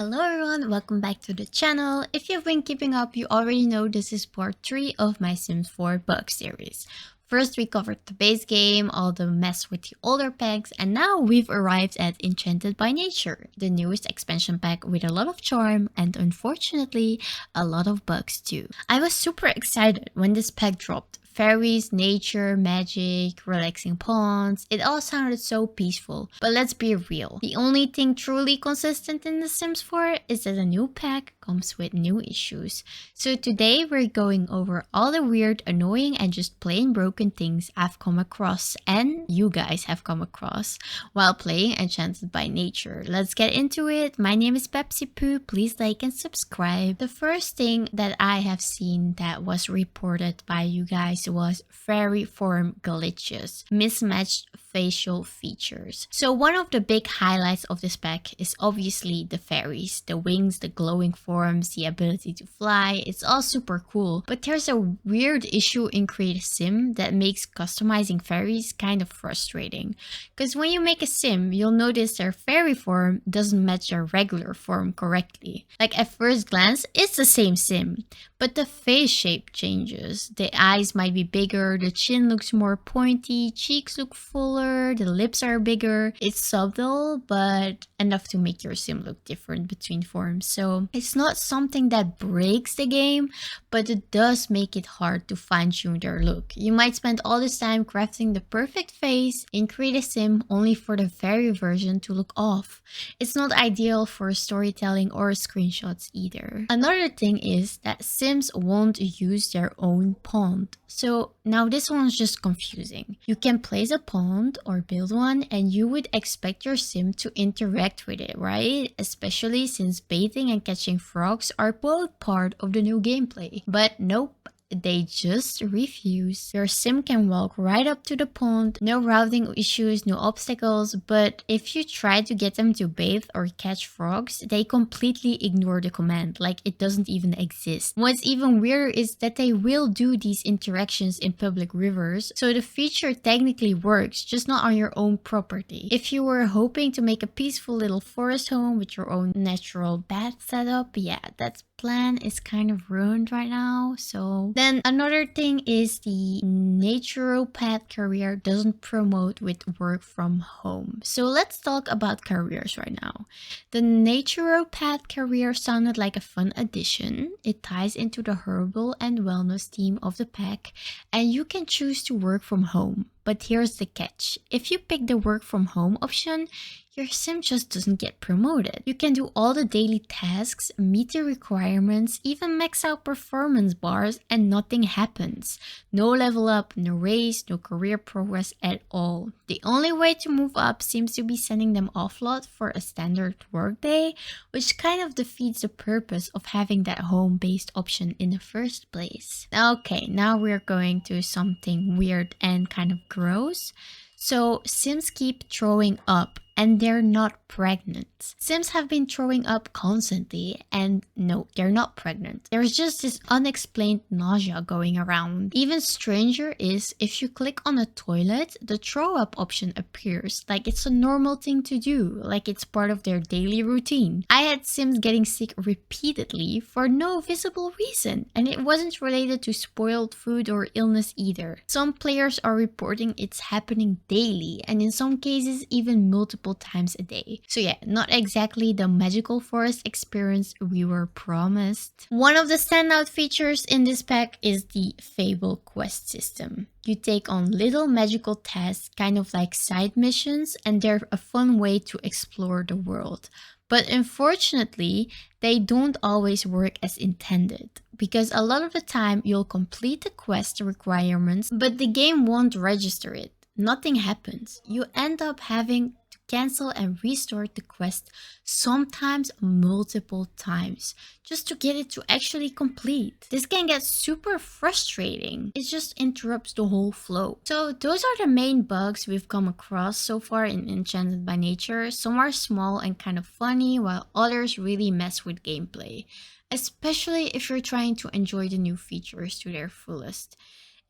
Hello everyone, welcome back to the channel. If you've been keeping up, you already know this is part 3 of my Sims 4 bug series. First we covered the base game, all the mess with the older packs, and now we've arrived at Enchanted by Nature, the newest expansion pack with a lot of charm and unfortunately a lot of bugs too. I was super excited when this pack dropped. Fairies, nature, magic, relaxing ponds, it all sounded so peaceful. But let's be real, the only thing truly consistent in The Sims 4 is that a new pack comes with new issues. So today we're going over all the weird, annoying and just plain broken things I've come across and you guys have come across while playing Enchanted by Nature. Let's get into it. My name is Pepsi Poo, please like and subscribe. The first thing that I have seen that was reported by you guys was fairy form glitches, mismatched facial features. So one of the big highlights of this pack is obviously the fairies, the wings, the glowing forms, the ability to fly. It's all super cool, but there's a weird issue in Create a Sim that makes customizing fairies kind of frustrating. Because when you make a sim, you'll notice their fairy form doesn't match their regular form correctly. Like at first glance, it's the same sim, but the face shape changes. The eyes might be bigger, the chin looks more pointy, cheeks look fuller, the lips are bigger. It's subtle, but enough to make your sim look different between forms. So it's not something that breaks the game, but it does make it hard to fine-tune their look. You might spend all this time crafting the perfect face in Create a Sim only for the fairy version to look off. It's not ideal for storytelling or screenshots either. Another thing is that Sims won't use their own pond. So now this one's just confusing. You can place a pond or build one and you would expect your sim to interact with it, right? Especially since bathing and catching frogs are both part of the new gameplay. But nope. They just refuse. Your sim can walk right up to the pond, no routing issues, no obstacles, but if you try to get them to bathe or catch frogs, they completely ignore the command, like it doesn't even exist. What's even weirder is that they will do these interactions in public rivers, so the feature technically works, just not on your own property. If you were hoping to make a peaceful little forest home with your own natural bath setup, yeah, that plan is kind of ruined right now. So then another thing is the naturopath career doesn't promote with work from home. So let's talk about careers right now. The naturopath career sounded like a fun addition. It ties into the herbal and wellness theme of the pack, and you can choose to work from home. But here's the catch. If you pick the work from home option, your sim just doesn't get promoted. You can do all the daily tasks, meet the requirements, even max out performance bars, and nothing happens. No level up, no raise, no career progress at all. The only way to move up seems to be sending them offload for a standard workday, which kind of defeats the purpose of having that home-based option in the first place. Okay, now we're going to something weird and kind of gross. So Sims keep throwing up and they're not pregnant. Sims have been throwing up constantly and no, they're not pregnant. There's just this unexplained nausea going around. Even stranger is if you click on a toilet, the throw up option appears like it's a normal thing to do, like it's part of their daily routine. I had Sims getting sick repeatedly for no visible reason, and it wasn't related to spoiled food or illness either. Some players are reporting it's happening daily and in some cases even multiple times a day. So yeah, not exactly the magical forest experience we were promised. One of the standout features in this pack is the Fable quest system. You take on little magical tasks, kind of like side missions, and they're a fun way to explore the world. But unfortunately, they don't always work as intended, because a lot of the time you'll complete the quest requirements, but the game won't register it. Nothing happens. You end up having to cancel and restart the quest, sometimes multiple times, just to get it to actually complete. This can get super frustrating. It just interrupts the whole flow. So those are the main bugs we've come across so far in Enchanted by Nature. Some are small and kind of funny, while others really mess with gameplay, especially if you're trying to enjoy the new features to their fullest.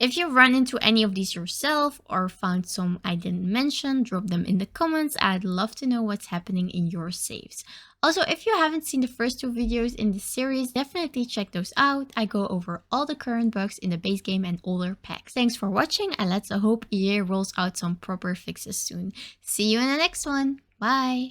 If you run into any of these yourself or found some I didn't mention, drop them in the comments. I'd love to know what's happening in your saves. Also, if you haven't seen the first two videos in this series, definitely check those out. I go over all the current bugs in the base game and older packs. Thanks for watching, and let's hope EA rolls out some proper fixes soon. See you in the next one. Bye!